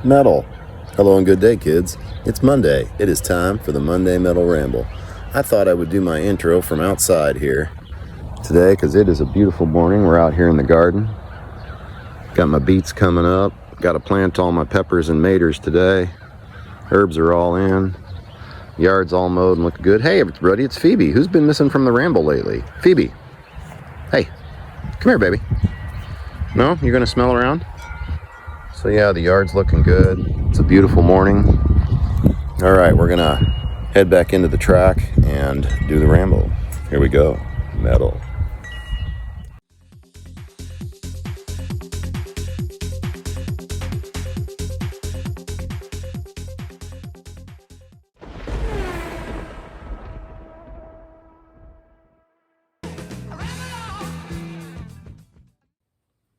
Metal. Hello and good day, kids. It's Monday. It is time for the Monday Metal Ramble. I thought I would do my intro from outside here today because it is a beautiful morning. We're out here in the garden. Got my beets coming up. Got to plant all my peppers and maters today. Herbs are all in. Yard's all mowed and looking good. Hey, everybody, it's Phoebe. Who's been missing from the ramble lately? Phoebe. Hey, come here, baby. No? You're going to smell around? So yeah, the yard's looking good. It's a beautiful morning. All right, we're gonna head back into the track and do the ramble. Here we go. Metal.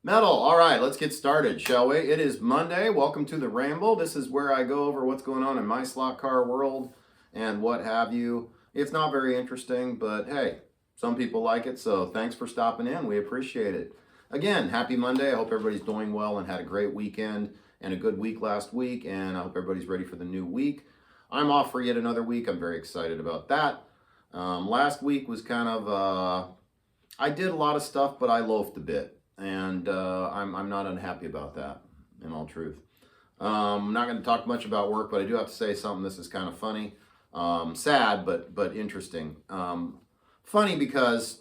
Metal. All right, let's get started, shall we? It is Monday. Welcome to the Ramble. This is where I go over what's going on in my slot car world and what have you. It's not very interesting, but hey, some people like it, so thanks for stopping in. We appreciate it. Again, happy Monday. I hope everybody's doing well and had a great weekend and a good week last week, and I hope everybody's ready for the new week. I'm off for yet another week. I'm very excited about that. Last week was kind of, I did a lot of stuff, but I loafed a bit. And I'm not unhappy about that, in all truth. I'm not going to talk much about work, but I do have to say something. This is kind of funny, sad, but interesting. Funny because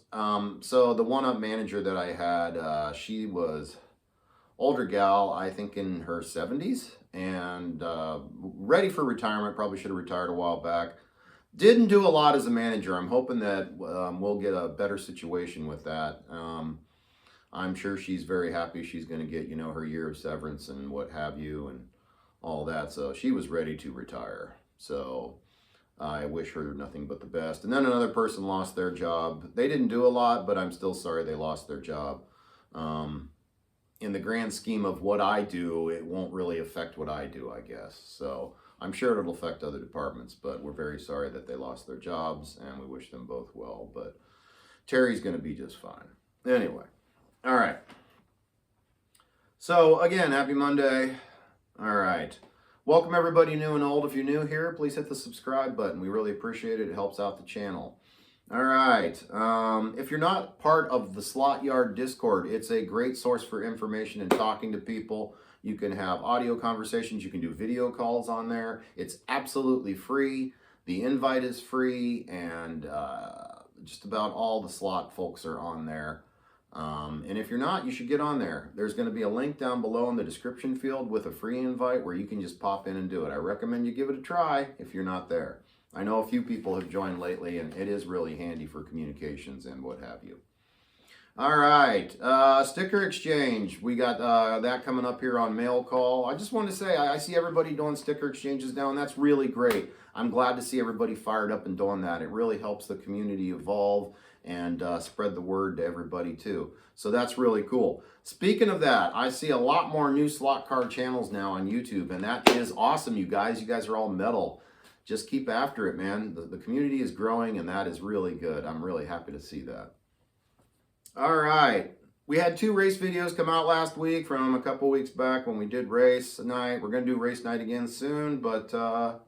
so the one-up manager that I had, she was older gal, I think in her 70s, and ready for retirement. Probably should have retired a while back. Didn't do a lot as a manager. I'm hoping that we'll get a better situation with that. I'm sure she's very happy she's going to get, you know, her year of severance and what have you and all that. So she was ready to retire. So I wish her nothing but the best. And then another person lost their job. They didn't do a lot, but I'm still sorry they lost their job. In the grand scheme of what I do, it won't really affect what I do, I guess. So I'm sure it'll affect other departments, but we're very sorry that they lost their jobs and we wish them both well. But Terry's going to be just fine. Anyway. All right. So again, happy Monday. All right. Welcome everybody new and old. If you're new here, please hit the subscribe button. We really appreciate it. It helps out the channel. All right. If you're not part of the Slot Yard Discord, it's a great source for information and talking to people. You can have audio conversations. You can do video calls on there. It's absolutely free. The invite is free, and just about all the slot folks are on there. And if you're not, you should get on there. There's going to be a link down below in the description field with a free invite where you can just pop in and do it. I recommend you give it a try if you're not there. I know a few people have joined lately, and it is really handy for communications and what have you. All right, sticker exchange. We got that coming up here on Mail Call. I just want to say I see everybody doing sticker exchanges now, and that's really great. I'm glad to see everybody fired up and doing that. It really helps the community evolve and spread the word to everybody too. So that's really cool. Speaking of that, I see a lot more new slot car channels now on YouTube, and that is awesome, you guys. You guys are all metal. Just keep after it, man. The community is growing, and that is really good. I'm really happy to see that. All right. We had 2 race videos come out last week from a couple weeks back when we did race night. We're going to do race night again soon, but I'm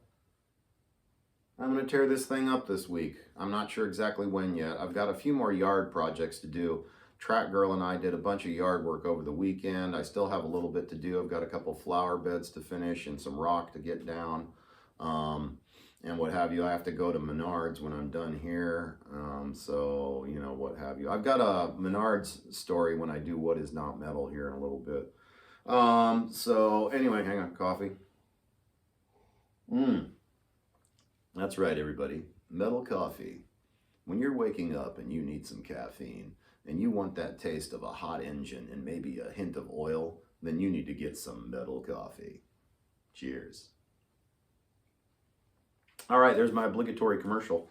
going to tear this thing up this week. I'm not sure exactly when yet. I've got a few more yard projects to do. Track Girl and I did a bunch of yard work over the weekend. I still have a little bit to do. I've got a couple flower beds to finish and some rock to get down and what have you. I have to go to Menards when I'm done here. So, you know, what have you. I've got a Menards story when I do What Is Not Metal here in a little bit. So anyway, hang on, coffee. That's right, everybody. Metal coffee. When you're waking up and you need some caffeine and you want that taste of a hot engine and maybe a hint of oil, then you need to get some metal coffee. Cheers. All right, there's my obligatory commercial.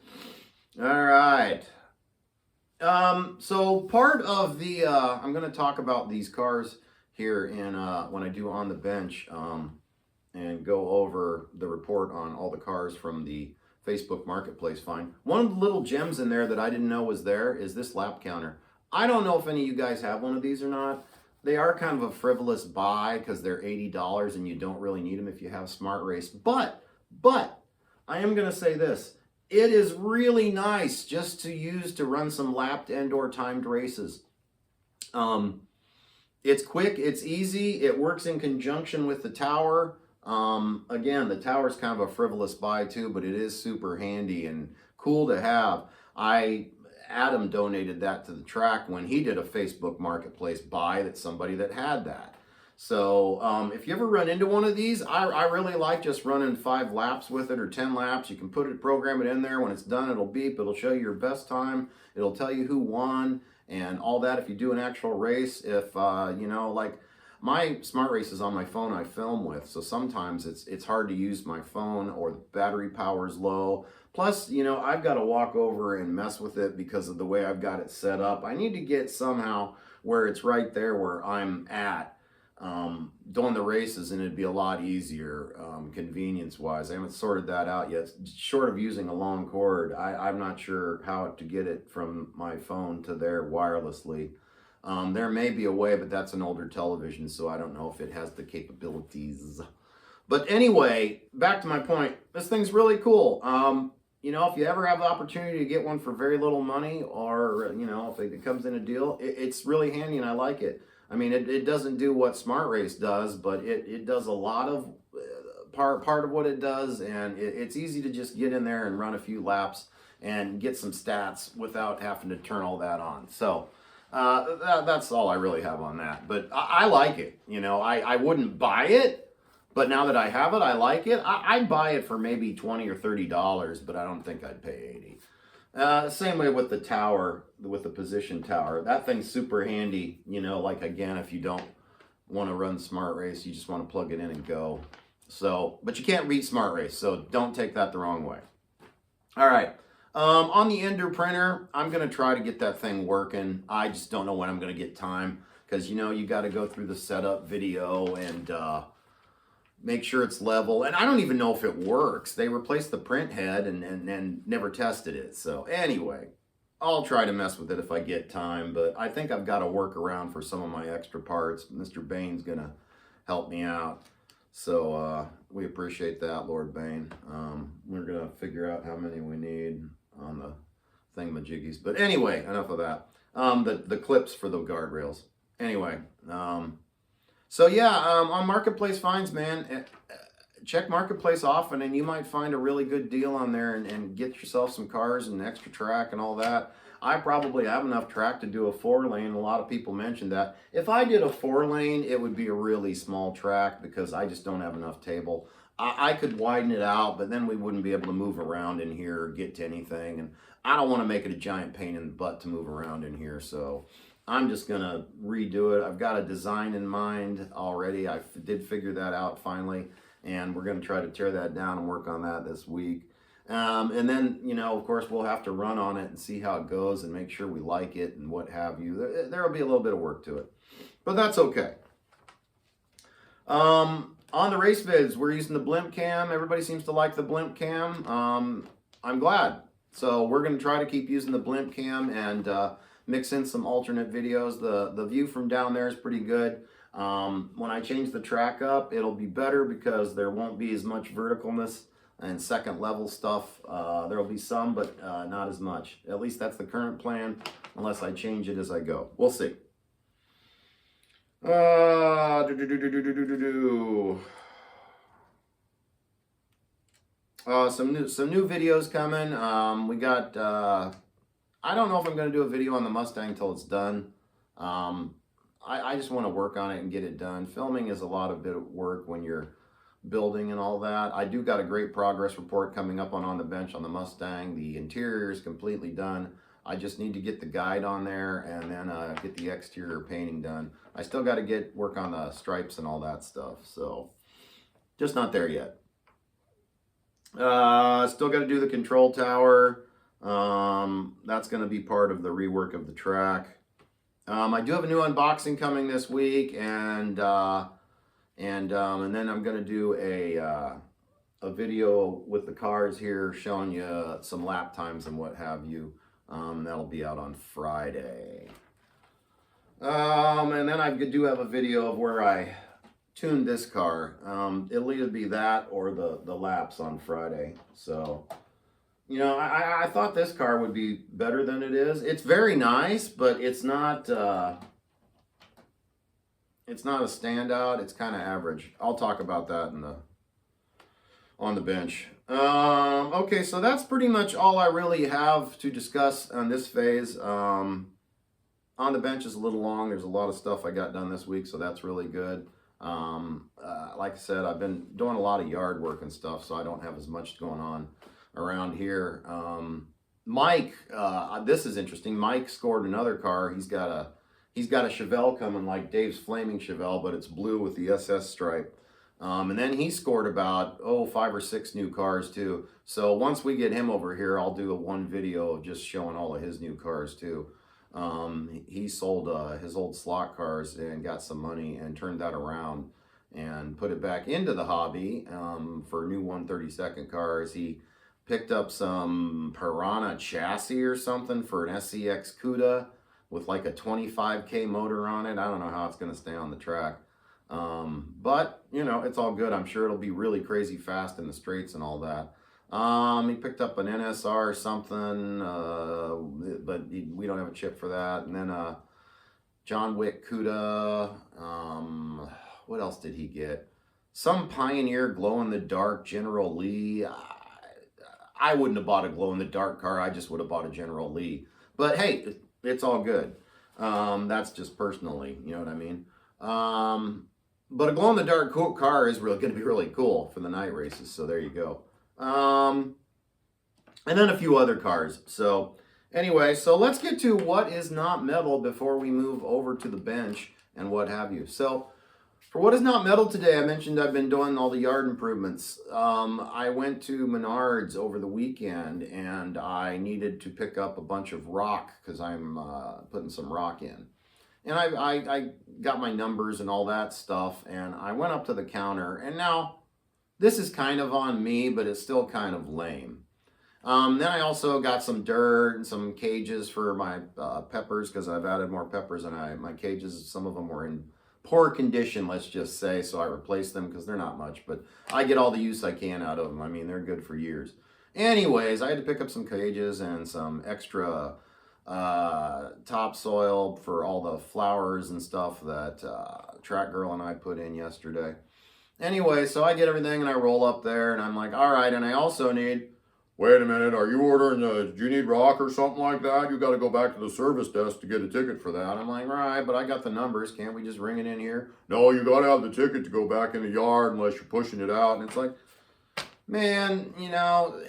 All right. So part of the, I'm going to talk about these cars here in, when I do On the Bench, and go over the report on all the cars from the Facebook Marketplace find. One of the little gems in there that I didn't know was there is this lap counter. I don't know if any of you guys have one of these or not. they are kind of a frivolous buy because they're $80 and you don't really need them if you have Smart Race. But I am going to say this. It is really nice just to use to run some lapped and/or timed races. It's quick, it's easy, it works in conjunction with the tower. Again, the tower is kind of a frivolous buy too, but it is super handy and cool to have. Adam donated that to the track when he did a Facebook Marketplace buy that somebody that had that. So if you ever run into one of these, I really like just running 5 laps with it or 10 laps. You can program it in there. When it's done, it'll beep. It'll show you your best time. It'll tell you who won and all that. If you do an actual race, if, like my Smart Race is on my phone I film with. So sometimes it's hard to use my phone or the battery power is low. Plus, I've got to walk over and mess with it because of the way I've got it set up. I need to get somehow where it's right there where I'm at doing the races, and it'd be a lot easier convenience-wise. I haven't sorted that out yet. Short of using a long cord, I'm not sure how to get it from my phone to there wirelessly. There may be a way, but that's an older television, so I don't know if it has the capabilities. But anyway, back to my point. This thing's really cool. If you ever have the opportunity to get one for very little money, or, if it comes in a deal, it's really handy and I like it. I mean, it doesn't do what Smart Race does, but it does a lot of part of what it does, and it's easy to just get in there and run a few laps and get some stats without having to turn all that on. So that's all I really have on that. But I like it. I wouldn't buy it. But now that I have it, I like it. I'd buy it for maybe $20 or $30, but I don't think I'd pay $80. Same way with the tower, with the position tower. That thing's super handy, like again, if you don't want to run Smart Race, you just want to plug it in and go. So, but you can't beat Smart Race, so don't take that the wrong way. All right. On the Ender printer, I'm going to try to get that thing working. I just don't know when I'm going to get time because, you got to go through the setup video and make sure it's level. And I don't even know if it works. They replaced the print head and never tested it. So anyway, I'll try to mess with it if I get time. But I think I've got to work around for some of my extra parts. Mr. Bain's going to help me out. So we appreciate that, Lord Bain. We're going to figure out how many we need on the thingamajiggies. But anyway, enough of that. The clips for the guardrails. Anyway, so yeah, on Marketplace finds, man, check Marketplace often and you might find a really good deal on there and get yourself some cars and extra track and all that. I probably have enough track to do a 4-lane. A lot of people mentioned that. If I did a 4-lane, it would be a really small track because I just don't have enough table. I could widen it out, but then we wouldn't be able to move around in here or get to anything. And I don't want to make it a giant pain in the butt to move around in here, so I'm just going to redo it. I've got a design in mind already. I did figure that out finally, and we're going to try to tear that down and work on that this week. And then, of course, we'll have to run on it and see how it goes and make sure we like it and what have you. There will be a little bit of work to it, but that's okay. On the race vids, we're using the blimp cam. Everybody seems to like the blimp cam. I'm glad. So we're going to try to keep using the blimp cam and mix in some alternate videos. The view from down there is pretty good. When I change the track up, it'll be better because there won't be as much verticalness and second level stuff. There'll be some, but not as much. At least that's the current plan, unless I change it as I go. We'll see. Some new videos coming. We got I don't know if I'm going to do a video on the Mustang till it's done. I just want to work on it and get it done. Filming is a lot of bit of work when you're building and all that. I do got a great progress report coming up on the bench on the Mustang. The interior is completely done. I just need to get the guide on there and then get the exterior painting done. I still got to work on the stripes and all that stuff. So just not there yet. Still got to do the control tower. That's going to be part of the rework of the track. I do have a new unboxing coming this week, and then I'm going to do a video with the cars here showing you some lap times and what have you. That'll be out on Friday. And then I do have a video of where I tuned this car. It'll either be that or the laps on Friday. So, you know, I thought this car would be better than it is. It's very nice, but it's not a standout. It's kind of average. I'll talk about that on the bench. Okay, so that's pretty much all I really have to discuss on this phase. On the bench is a little long. There's a lot of stuff I got done this week, so that's really good. Like I said, I've been doing a lot of yard work and stuff, so I don't have as much going on around here. Mike, this is interesting. Mike scored another car. He's got a Chevelle coming, like Dave's Flaming Chevelle, but it's blue with the SS stripe. And then he scored about 5 or 6 new cars too. So once we get him over here, I'll do one video of just showing all of his new cars too. He sold his old slot cars and got some money and turned that around and put it back into the hobby for new 132nd cars. He picked up some Piranha chassis or something for an SCX CUDA with like a 25K motor on it. I don't know how it's going to stay on the track. But, you know, it's all good. I'm sure it'll be really crazy fast in the straights and all that. He picked up an NSR or something, but we don't have a chip for that. And then John Wick CUDA. What else did he get? Some Pioneer glow-in-the-dark General Lee. I wouldn't have bought a glow-in-the-dark car. I just would have bought a General Lee. But hey, it's all good. That's just personally, you know what I mean? But a glow-in-the-dark cool car is really going to be really cool for the night races. So there you go. And then a few other cars. So anyway, so let's get to what is not metal before we move over to the bench and what have you. So for what is not metal today, I mentioned I've been doing all the yard improvements. I went to Menards over the weekend and I needed to pick up a bunch of rock because I'm putting some rock in. And I got my numbers and all that stuff, and I went up to the counter, and now this is kind of on me, but it's still kind of lame. Then I also got some dirt and some cages for my peppers because I've added more peppers, and my cages, some of them were in poor condition, let's just say, so I replaced them because they're not much, but I get all the use I can out of them. I mean, they're good for years. Anyways, I had to pick up some cages and some extra topsoil for all the flowers and stuff that Track Girl and I put in yesterday. Anyway, so I get everything and I roll up there and I'm like, all right, and I also need, wait a minute, are you ordering, do you need rock or something like that? You got to go back to the service desk to get a ticket for that. I'm like, right, but I got the numbers. Can't we just ring it in here? No, you got to have the ticket to go back in the yard unless you're pushing it out. And it's like, man, you know,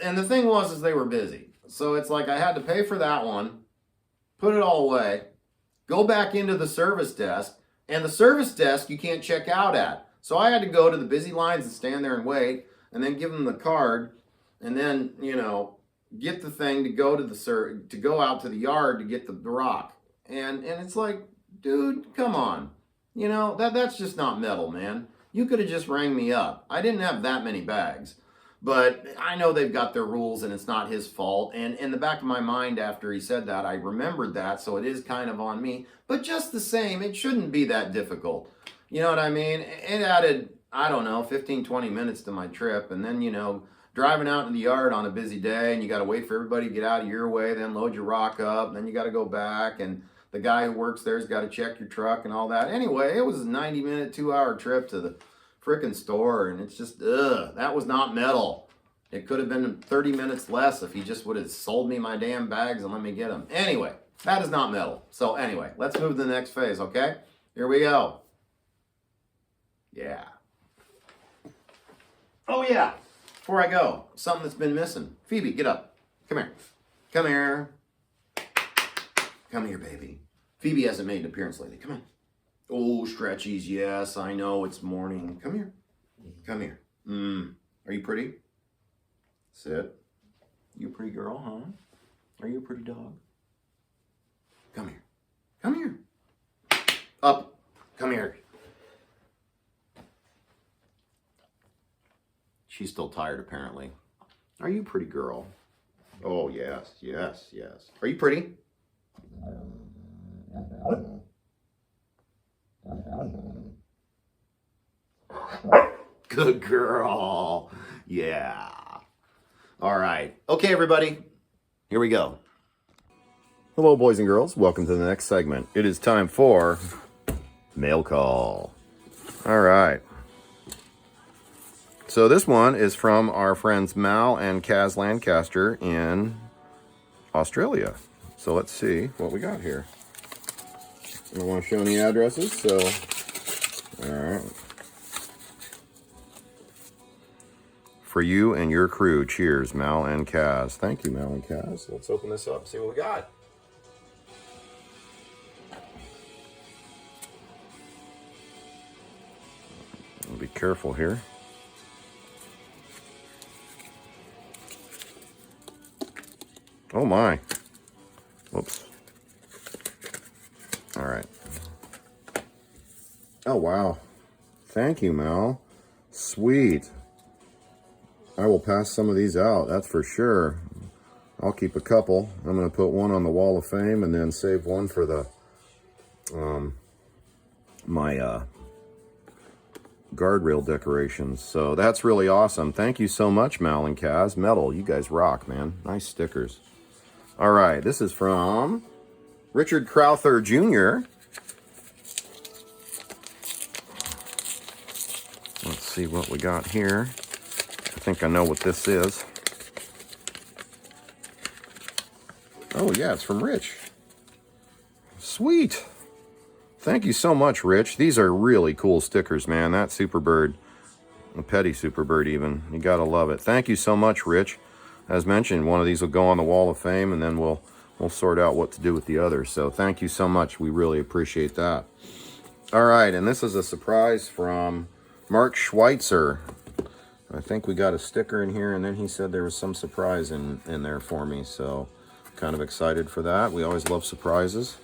and the thing was is they were busy. So it's like I had to pay for that one, put it all away, go back into the service desk, and the service desk you can't check out at. So I had to go to the busy lines and stand there and wait, and then give them the card, and then, you know, get the thing to go to to go out to the yard to get the rock. And it's like, dude, come on. You know, that's just not metal, man. You could have just rang me up. I didn't have that many bags. But I know they've got their rules and it's not his fault. And in the back of my mind after he said that, I remembered that. So it is kind of on me. But just the same, it shouldn't be that difficult. You know what I mean? It added, I don't know, 15, 20 minutes to my trip. And then, you know, driving out in the yard on a busy day and you got to wait for everybody to get out of your way, then load your rock up. Then you got to go back. And the guy who works there's got to check your truck and all that. Anyway, it was a 90-minute, 2-hour trip to the frickin' store, and it's just, that was not metal. It could have been 30 minutes less if he just would have sold me my damn bags and let me get them. Anyway, that is not metal. So anyway, let's move to the next phase, okay? Here we go. Yeah. Oh yeah, before I go, something that's been missing. Phoebe, get up. Come here. Come here. Come here, baby. Phoebe hasn't made an appearance lately. Come on. Oh, stretchies, yes, I know, it's morning. Come here. Come here. Are you pretty? Sit. You a pretty girl, huh? Are you a pretty dog? Come here. Come here. Up. Come here. She's still tired, apparently. Are you a pretty girl? Oh, yes, yes, yes. Are you pretty? Good girl. Yeah. All right. Okay, everybody. Here we go. Hello, boys and girls. Welcome to the next segment. It is time for mail call. All right. So this one is from our friends Mal and Kaz Lancaster in Australia. So let's see what we got here. I don't want to show any addresses, so all right. For you and your crew, cheers, Mal and Kaz. Thank you, Mal and Kaz. Let's open this up, see what we got. I'll be careful here. Oh my. Whoops. All right. Oh, wow. Thank you, Mal. Sweet. I will pass some of these out, that's for sure. I'll keep a couple. I'm going to put one on the Wall of Fame and then save one for the my guardrail decorations. So that's really awesome. Thank you so much, Mal and Kaz. Metal, you guys rock, man. Nice stickers. All right, this is from Richard Crowther Jr. Let's see what we got here. I think I know what this is. Oh yeah, it's from Rich. Sweet. Thank you so much, Rich. These are really cool stickers, man. That Superbird, a petty Superbird even. You gotta love it. Thank you so much, Rich. As mentioned, one of these will go on the Wall of Fame, and then we'll sort out what to do with the others. So thank you so much. We really appreciate that. All right, and this is a surprise from Mark Schweitzer. I think we got a sticker in here, and then he said there was some surprise in there for me. So kind of excited for that. We always love surprises.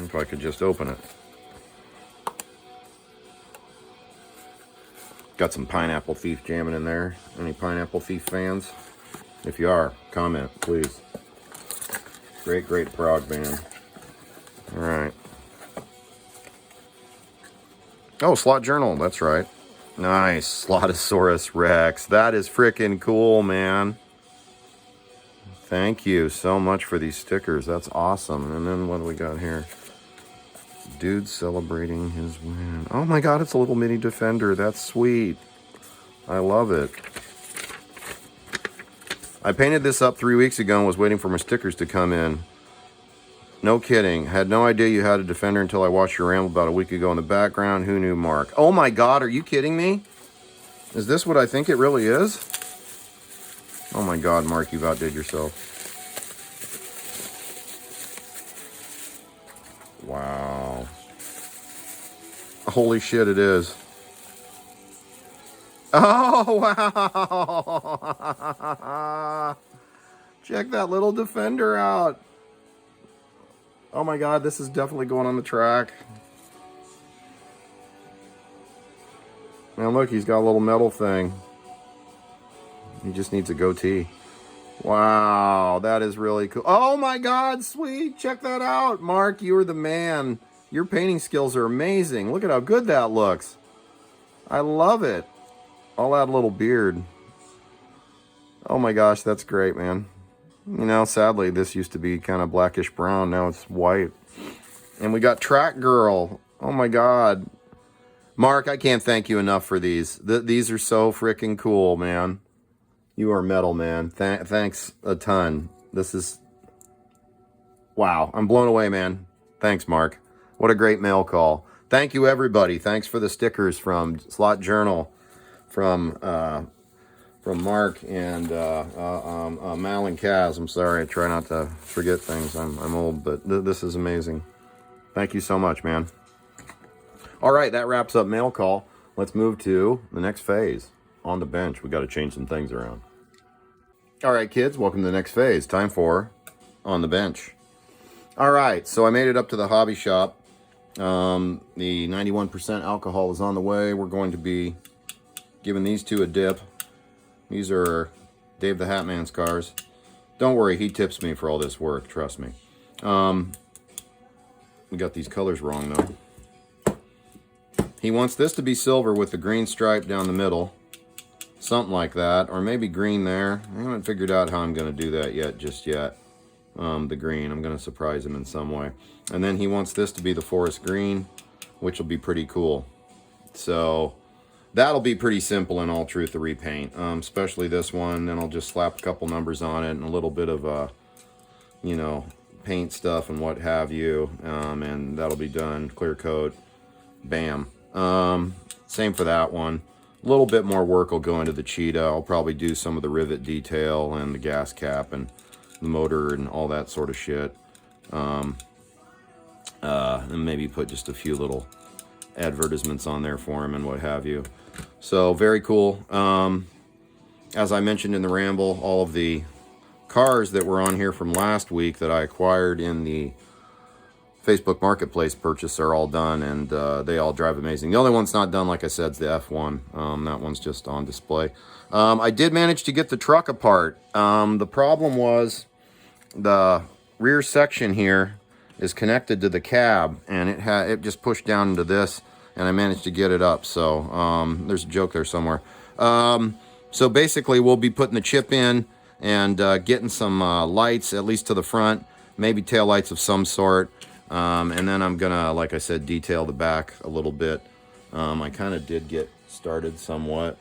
If I could just open it. Got some Pineapple Thief jamming in there. Any Pineapple Thief fans? If you are, comment, please. Great, great prog band. All right. Oh, Slot Journal, that's right. Nice, Slotosaurus Rex. That is freaking cool, man. Thank you so much for these stickers. That's awesome. And then what do we got here? Dude celebrating his win. Oh my God, it's a little mini Defender. That's sweet. I love it. I painted this up 3 weeks ago and was waiting for my stickers to come in. No kidding. Had no idea you had a Defender until I watched your ramble about a week ago in the background. Who knew, Mark? Oh my God, are you kidding me? Is this what I think it really is? Oh my God, Mark, you've outdid yourself. Wow. Holy shit, it is. Oh, wow. Check that little Defender out. Oh my God, this is definitely going on the track. Man, look, he's got a little metal thing. He just needs a goatee. Wow, that is really cool. Oh my God, sweet. Check that out. Mark, you're the man. Your painting skills are amazing. Look at how good that looks. I love it. I'll add a little beard. Oh my gosh, that's great, man. You know, sadly, this used to be kind of blackish brown. Now it's white. And we got Track Girl. Oh my God. Mark, I can't thank you enough for these. These are so freaking cool, man. You are metal, man. Thanks a ton. This is... Wow, I'm blown away, man. Thanks, Mark. What a great mail call. Thank you, everybody. Thanks for the stickers from Slot Journal, from Mark and Mal and Kaz. I'm sorry, I try not to forget things. I'm old, but this is amazing. Thank you so much, man. All right, that wraps up mail call. Let's move to the next phase. On the bench, we got to change some things around. All right, kids, welcome to the next phase. Time for on the bench. All right, so I made it up to the hobby shop. The 91% alcohol is on the way. We're going to be giving these two a dip. These are Dave the Hat Man's cars. Don't worry, he tips me for all this work, trust me. We got these colors wrong, though. He wants this to be silver with the green stripe down the middle. Something like that, or maybe green there. I haven't figured out how I'm going to do that yet, just yet. The green, I'm going to surprise him in some way. And then he wants this to be the forest green, which will be pretty cool. So that'll be pretty simple in all truth to repaint, especially this one. Then I'll just slap a couple numbers on it and a little bit of, you know, paint stuff and what have you. And that'll be done. Clear coat. Bam. Same for that one. A little bit more work will go into the cheetah. I'll probably do some of the rivet detail and the gas cap and the motor and all that sort of shit. And maybe put just a few little advertisements on there for him and what have you. So very cool. As I mentioned in the ramble, all of the cars that were on here from last week that I acquired in the Facebook Marketplace purchase are all done, and they all drive amazing. The only one's not done, like I said, is the F1. That one's just on display. I did manage to get the truck apart. The problem was the rear section here is connected to the cab, and it just pushed down into this, and I managed to get it up. So there's a joke there somewhere. So basically, we'll be putting the chip in and getting some lights, at least to the front, maybe tail lights of some sort. And then I'm gonna, like I said, detail the back a little bit. I kind of did get started somewhat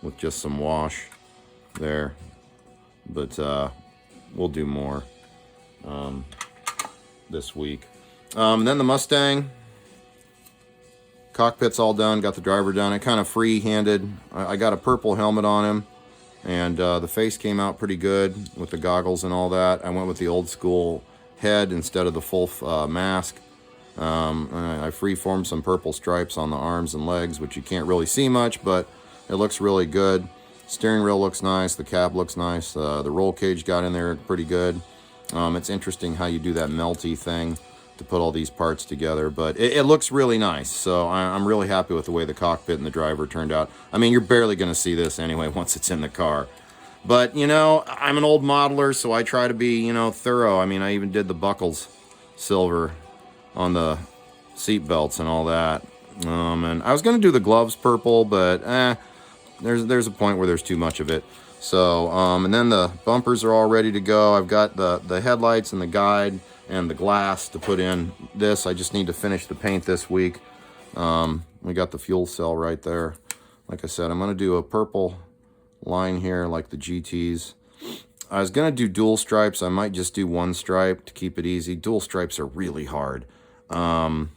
with just some wash there, but we'll do more this week. Then the Mustang cockpit's all done, got the driver done. I kind of free-handed. I got a purple helmet on him, and the face came out pretty good with the goggles and all that. I went with the old school head instead of the full mask. I free-formed some purple stripes on the arms and legs, which you can't really see much, but it looks really good. Steering wheel looks nice. The cab looks nice. The roll cage got in there pretty good. It's interesting how you do that melty thing to put all these parts together, but it looks really nice. So I'm really happy with the way the cockpit and the driver turned out. I mean, you're barely going to see this anyway once it's in the car. But, you know, I'm an old modeler, so I try to be, you know, thorough. I mean, I even did the buckles silver on the seat belts and all that. And I was going to do the gloves purple, but there's a point where there's too much of it. So, and then the bumpers are all ready to go. I've got the headlights and the guide and the glass to put in this. I just need to finish the paint this week. We got the fuel cell right there. Like I said, I'm going to do a purple line here like the GTs. I was going to do dual stripes. I might just do one stripe to keep it easy. Dual stripes are really hard. So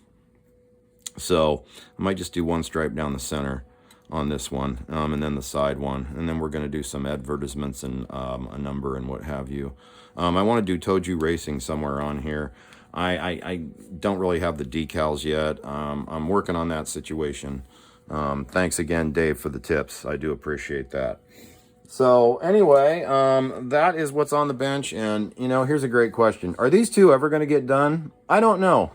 I might just do one stripe down the center on this one, and then the side one. And then we're going to do some advertisements and a number and what have you. I want to do ToJu Racing somewhere on here. I don't really have the decals yet. I'm working on that situation. Thanks again, Dave, for the tips. I do appreciate that. So anyway, that is what's on the bench. And, you know, here's a great question. Are these two ever going to get done? I don't know.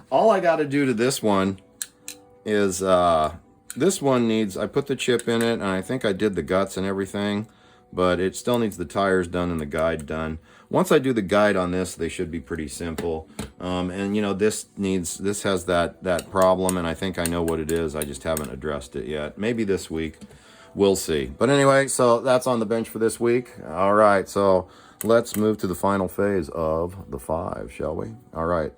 All I got to do to this one is, this one needs, I put the chip in it, and I think I did the guts and everything, but it still needs the tires done and the guide done. Once I do the guide on this, they should be pretty simple. And you know, this has that problem, and I think I know what it is. I just haven't addressed it yet. Maybe this week. We'll see. But anyway, so that's on the bench for this week. All right, so let's move to the final phase of the 5, shall we? All right.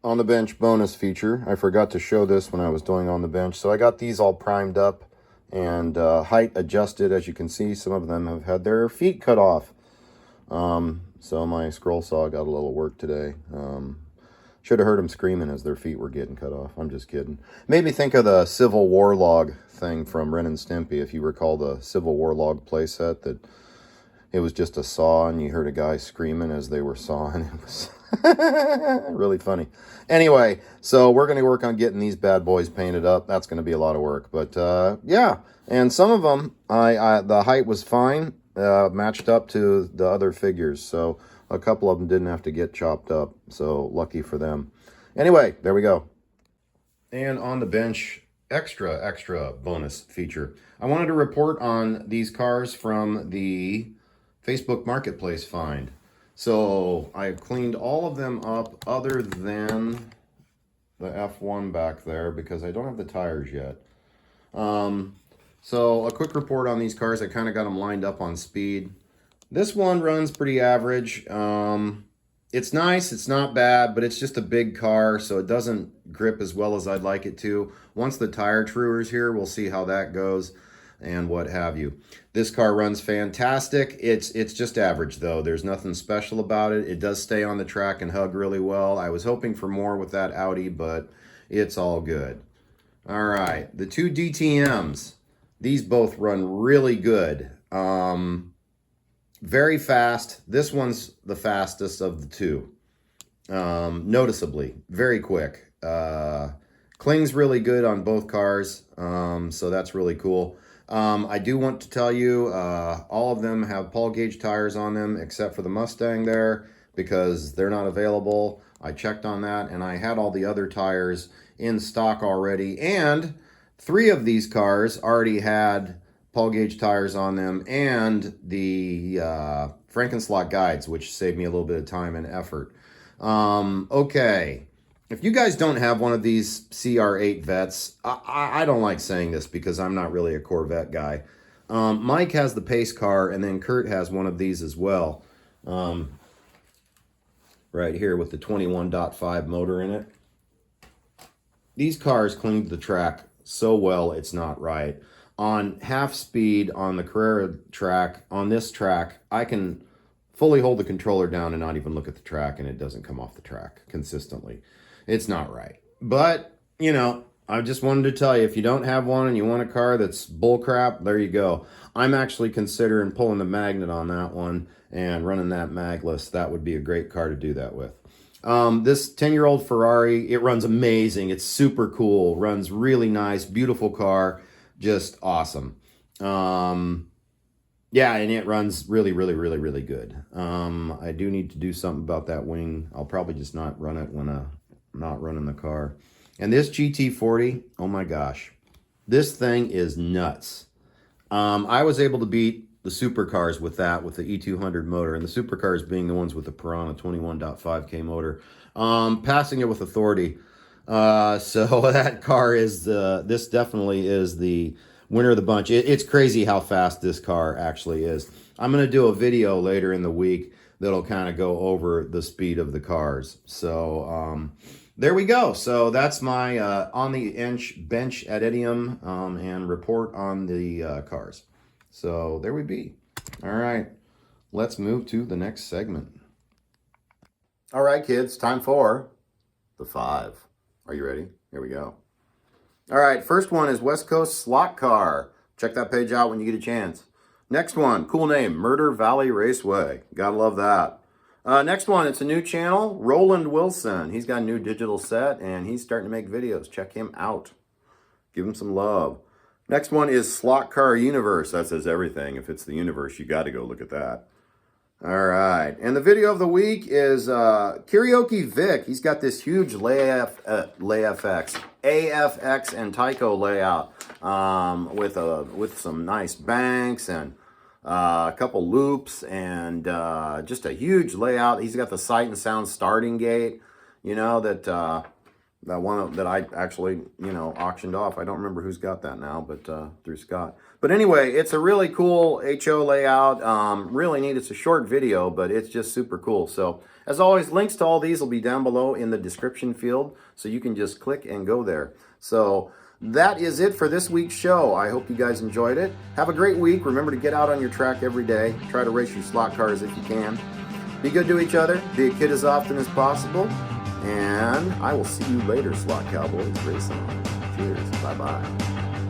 On the bench bonus feature. I forgot to show this when I was doing on the bench. So I got these all primed up and height adjusted. As you can see, some of them have had their feet cut off. So my scroll saw got a little work today. Should have heard them screaming as their feet were getting cut off. I'm just kidding. Made me think of the Civil War log thing from Ren and Stimpy. If you recall the Civil War log playset, that it was just a saw and you heard a guy screaming as they were sawing. It was really funny. Anyway, so we're going to work on getting these bad boys painted up. That's going to be a lot of work. But yeah, and some of them, the height was fine, matched up to the other figures. So a couple of them didn't have to get chopped up. So lucky for them. Anyway, there we go. And on the bench, extra bonus feature. I wanted to report on these cars from the Facebook Marketplace find. So I cleaned all of them up other than the F1 back there because I don't have the tires yet. So a quick report on these cars. I kind of got them lined up on speed. This one runs pretty average. It's nice, it's not bad, but it's just a big car, so it doesn't grip as well as I'd like it to. Once the tire truer's here, we'll see how that goes and what have you. This car runs fantastic. It's just average though. There's nothing special about it. It does stay on the track and hug really well. I was hoping for more with that Audi, but it's all good. All right, the two DTMs. These both run really good. Very fast. This one's the fastest of the two. Noticeably. Very quick. Clings really good on both cars. So that's really cool. I do want to tell you, all of them have Paul gauge tires on them, except for the Mustang there, because they're not available. I checked on that, and I had all the other tires in stock already. And 3 of these cars already had Paul gauge tires on them and the Frankenslot guides, which saved me a little bit of time and effort. Okay, if you guys don't have one of these CR8 vets, I don't like saying this because I'm not really a Corvette guy. Mike has the pace car, and then Kurt has one of these as well. Right here with the 21.5 motor in it. These cars cling to the track so well, it's not right. On half speed on the Carrera track, on this track, I can fully hold the controller down and not even look at the track, and it doesn't come off the track consistently. It's not right. But, you know, I just wanted to tell you, if you don't have one and you want a car that's bullcrap, there you go. I'm actually considering pulling the magnet on that one and running that magless. That would be a great car to do that with. This 10-year-old Ferrari, it runs amazing. It's super cool, runs really nice, beautiful car. Just awesome. Yeah, and it runs really, really, really, really good. I do need to do something about that wing. I'll probably just not run it when I'm not running the car. And this GT40, oh my gosh, this thing is nuts. I was able to beat the supercars with that, with the E200 motor, and the supercars being the ones with the Piranha 21.5K motor, passing it with authority. So that car is this definitely is the winner of the bunch. It's crazy how fast this car actually is. I'm going to do a video later in the week that'll kind of go over the speed of the cars. So there we go. So that's my on the inch bench at Idiom and report on the cars. So there we be. All right, let's move to the next segment. All right, kids, time for the 5. Are you ready? Here we go. All right, first one is West Coast Slot Car. Check that page out when you get a chance. Next one, cool name, Murder Valley Raceway. Gotta love that. Next one, it's a new channel, Roland Wilson. He's got a new digital set, and he's starting to make videos. Check him out. Give him some love. Next one is Slot Car Universe. That says everything. If it's the universe, you got to go look at that. All right, and the video of the week is Karaoke Vic. He's got this huge AFX and TYCO layout with some nice banks and a couple loops and just a huge layout. He's got the Sight and Sound starting gate, you know, that one that I actually, you know, auctioned off. I don't remember who's got that now, but through Scott. But anyway, it's a really cool HO layout. Really neat. It's a short video, but it's just super cool. So as always, links to all these will be down below in the description field, so you can just click and go there. So that is it for this week's show. I hope you guys enjoyed it. Have a great week. Remember to get out on your track every day. Try to race your slot cars if you can. Be good to each other. Be a kid as often as possible. And I will see you later, Slot Cowboys. Race on. Cheers. Bye-bye.